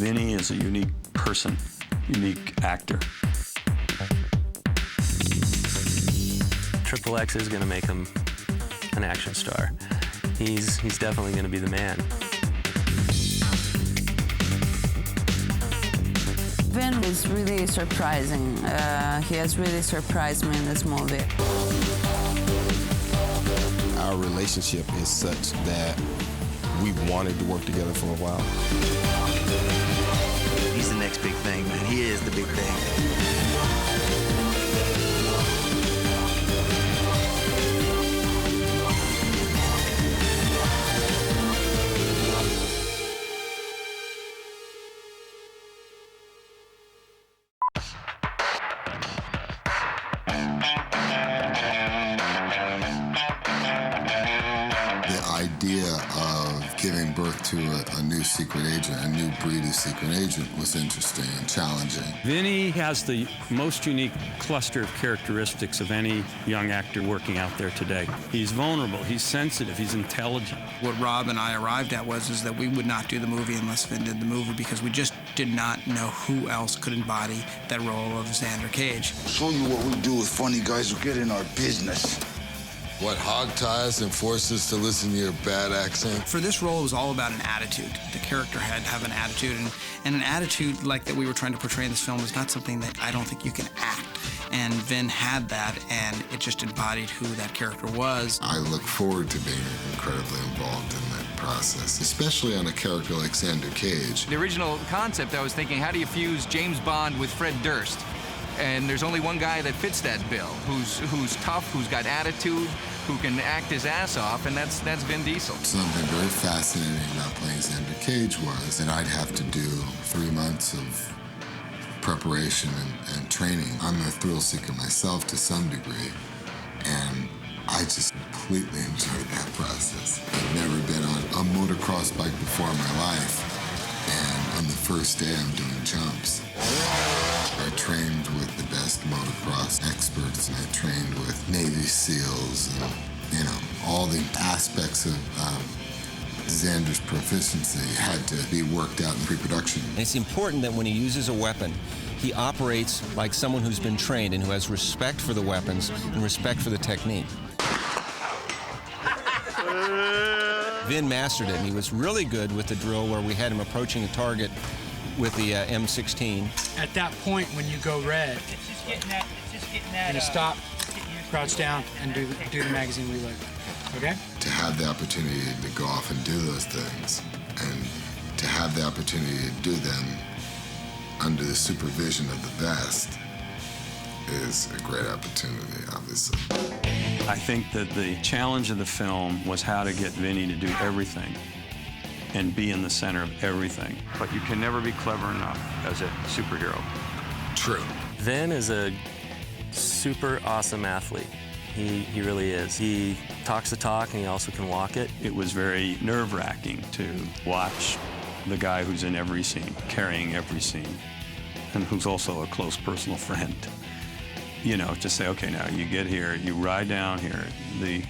Vinny is a unique person, unique actor. XXX is going to make him an action star. He's definitely going to be the man. Vin is really surprising. He has really surprised me in this movie. Our relationship is such that we've wanted to work together for a while. He's the next big thing, man. He is the big thing. The idea of giving birth to a new secret agent, a new breed of secret agent, was interesting and challenging. Vinny has the most unique cluster of characteristics of any young actor working out there today. He's vulnerable, he's sensitive, he's intelligent. What Rob and I arrived at was that we would not do the movie unless Vin did the movie, because we just did not know who else could embody that role of Xander Cage. Show you what we do with funny guys who get in our business. What hog ties and force us to listen to your bad accent? For this role, it was all about an attitude. The character had to have an attitude, and an attitude like that we were trying to portray in this film is not something that I don't think you can act. And Vin had that, and it just embodied who that character was. I look forward to being incredibly involved in that process, especially on a character like Xander Cage. The original concept, I was thinking, how do you fuse James Bond with Fred Durst? And there's only one guy that fits that bill, who's tough, who's got attitude, who can act his ass off, and that's Vin Diesel. Something very fascinating about playing Xander Cage was that I'd have to do 3 months of preparation and training. I'm a thrill seeker myself to some degree, and I just completely enjoyed that process. I've never been on a motocross bike before in my life, and on the first day I'm doing jumps. I trained with the best motocross experts, and I trained with Navy SEALs, and all the aspects of Xander's proficiency had to be worked out in pre-production. It's important that when he uses a weapon, he operates like someone who's been trained and who has respect for the weapons and respect for the technique. Vin mastered it, and he was really good with the drill where we had him approaching a target with the M16. At that point, when you go red, you're gonna stop, crouch down, and do the magazine reload. Okay? To have the opportunity to go off and do those things, and to have the opportunity to do them under the supervision of the best, is a great opportunity, obviously. I think that the challenge of the film was how to get Vinny to do everything and be in the center of everything. But you can never be clever enough as a superhero. True. Vin is a super awesome athlete. He really is. He talks the talk, and he also can walk it. It was very nerve-wracking to watch the guy who's in every scene, carrying every scene, and who's also a close personal friend. You know, to say, okay, now you get here, you ride down here, the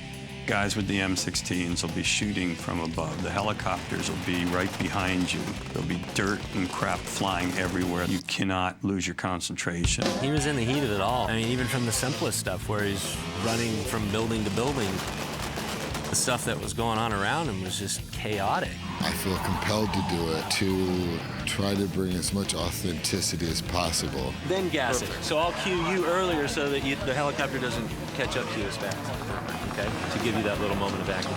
guys with the M16s will be shooting from above. The helicopters will be right behind you. There'll be dirt and crap flying everywhere. You cannot lose your concentration. He was in the heat of it all. I mean, even from the simplest stuff where he's running from building to building, the stuff that was going on around him was just chaotic. I feel compelled to do it to try to bring as much authenticity as possible. Then gas it. So I'll cue you earlier so that the helicopter doesn't catch up to you as fast. Okay? To give you that little moment of action.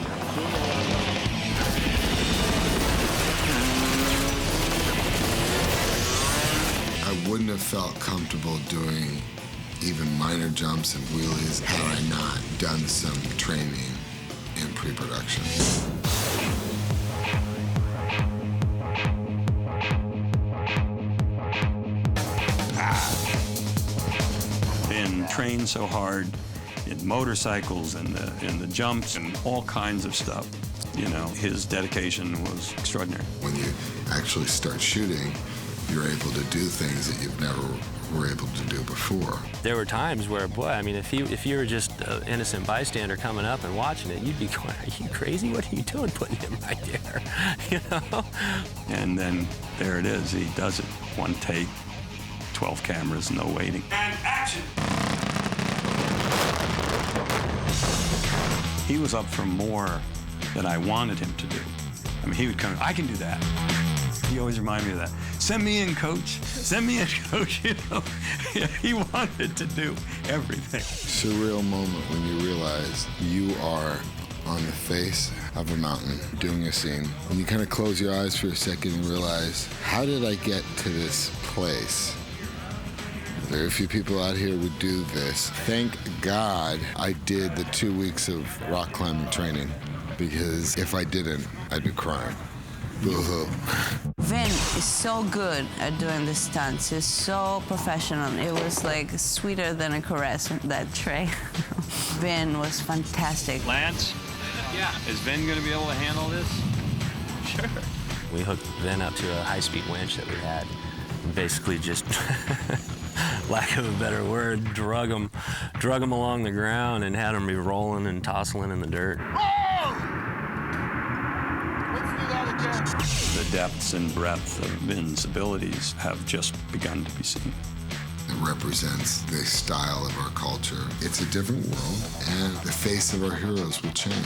I wouldn't have felt comfortable doing even minor jumps and wheelies had I not done some training in pre-production. Been trained so hard in motorcycles and the jumps and all kinds of stuff. You know, his dedication was extraordinary. When you actually start shooting, you're able to do things that you've never were able to do before. There were times where, boy, I mean, if you were just an innocent bystander coming up and watching it, you'd be going, are you crazy? What are you doing putting him right there? You know? And then there it is. He does it. One take, 12 cameras, no waiting. And action! He was up for more than I wanted him to do. I mean, he would come, I can do that. He always reminded me of that. Send me in, coach. Send me in, coach. You know, he wanted to do everything. Surreal moment when you realize you are on the face of a mountain doing a scene. When you kind of close your eyes for a second and realize, how did I get to this place? Very few people out here would do this. Thank God I did the 2 weeks of rock climbing training, because if I didn't, I'd be crying. Boo-hoo. Vin is so good at doing the stunts. He's so professional. It was like sweeter than a caress, that tray. Vin was fantastic. Lance? Yeah. Is Vin going to be able to handle this? Sure. We hooked Vin up to a high-speed winch that we had. And basically just, lack of a better word, drug him along the ground and had him be rolling and tossing in the dirt. The depths and breadth of Vin's abilities have just begun to be seen. It represents the style of our culture. It's a different world, and the face of our heroes will change.